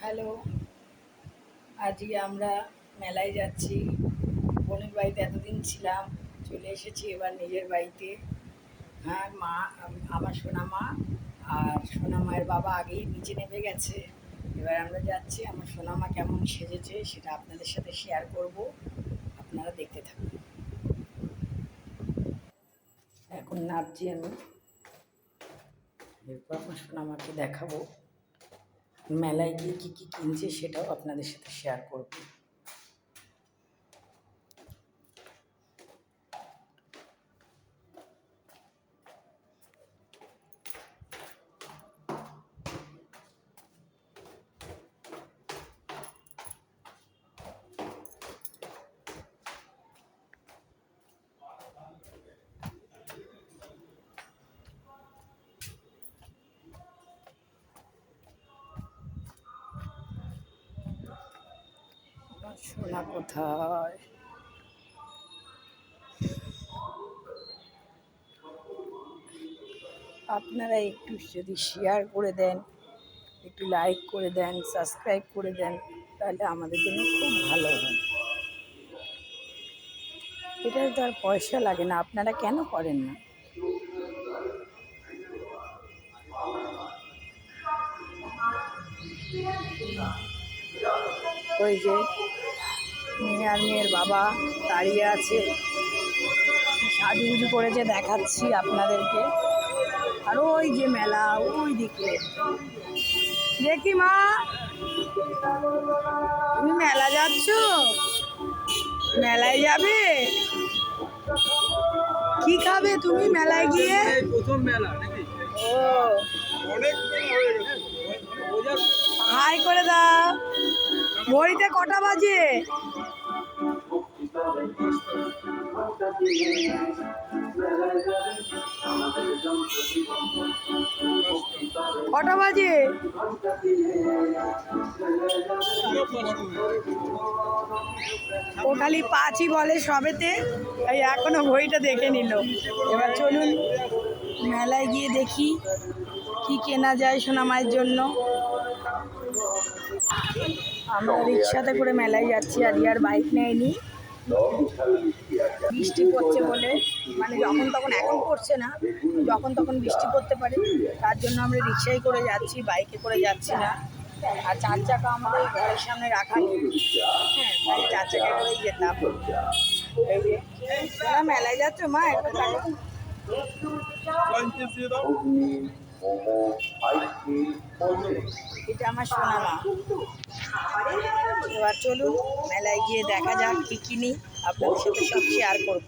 Hello, আজকে আমরা মেলায় যাচ্ছি। বোনের বাড়িতে এতদিন ছিলাম, চলে এসেছি এবার নিজের বাড়িতে। হ্যাঁ, মা, আমার সোনা মা আর সোনা মায়ের বাবা আগেই নিচে নেমে গেছে। এবার আমরা যাচ্ছি। আমার সোনা মা কেমন সেজেছে সেটা আপনাদের সাথে শেয়ার করব, আপনারা দেখতে থাকুন। এখন নাচছি আমি, এরপর আমার সোনা মাকে দেখাবো। মেলায় গিয়ে কী কী কিনছে সেটাও আপনাদের সাথে শেয়ার করব। সোনা কোথায়? আপনারা একটু যদি শেয়ার করে দেন, একটু লাইক করে দেন, সাবস্ক্রাইব করে দেন, তাহলে আমাদের জন্য খুব ভালো হয়। এটা তো আর পয়সা লাগে না, আপনারা কেন করেন না? ওই যে মেয়ে আর মেয়ের বাবা দাঁড়িয়ে আছে, সাজুগুজু করেছে, দেখাচ্ছি আপনাদেরকে। আর ওই যে মেলা ওই দিকে, দেখি মা, তুমি মেলা যাচ্ছ? মেলায় যাবে? কি খাবে তুমি মেলায় গিয়ে? প্রথম মেলা নাকি? ও, অনেক মেলা হয়ে গেছে। হাই করে দাও। ঘড়িতে কটা বাজে? কটা বাজে? ও খালি পাঁচই বলে সবেতে, এই এখনো ঘড়িটা দেখে নিল। এবার চলুন মেলায় গিয়ে দেখি কি কেনা যায় সোনামায়ের জন্য। আমরা রিক্সাতে করে মেলায় যাচ্ছি, আর বাইক নেয়নি। বৃষ্টি পড়ছে বলে, মানে যখন তখন, এখন পড়ছে না, যখন তখন বৃষ্টি পড়তে পারে, তার জন্য আমরা রিক্সায় করে যাচ্ছি, বাইকে করে যাচ্ছি না। আর 4 চাকা আমাদের ঘরের সামনে রাখা নেই, হ্যাঁ, তাই 4 চাকায় করেই যেতাম। এই যে তোমরা মেলায় যাচ্ছ মা, একটু টাকা। এটা আমার সোনা মা। এবার চলুন মেলায় গিয়ে দেখা যাক কি কিনি, আপনাদের সাথে সব শেয়ার করব।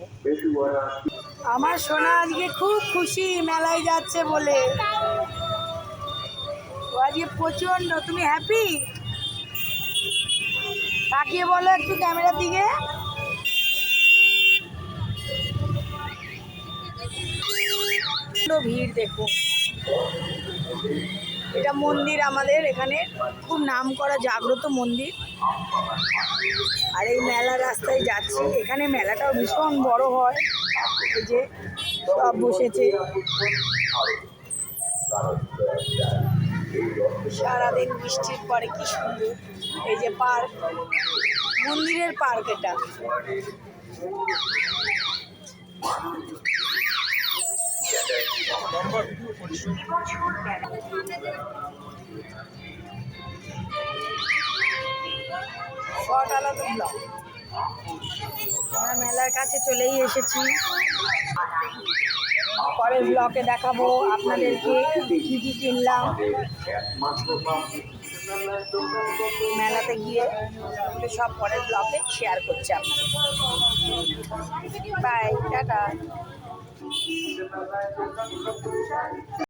আমার সোনা আজকে খুব খুশি মেলায় যাচ্ছে বলে, ও আজকে প্রচন্ড। তুমি হ্যাপি? তাকিয়ে বলো একটু ক্যামেরার দিকে। ভিড় দেখুন। এটা মন্দির আমাদের এখানে, খুব নাম করা জাগ্রত মন্দির। আর এই মেলা রাস্তায় যাচ্ছি, এখানে মেলাটাও ভীষণ বড় হয়। এই যে সব বসেছে, সারাদিন বৃষ্টির পরে কি সুন্দর। এই যে পার্ক, মন্দিরের পার্ক এটা। শর্ট আলাদা ব্লগ। আমরা মেলার কাছে চলেই এসেছি, পরের ব্লগে দেখাবো আপনাদেরকে কী কী কিনলাম মেলাতে গিয়ে। সব পরের ব্লগে শেয়ার করছি আপনাদের। Bye, tata.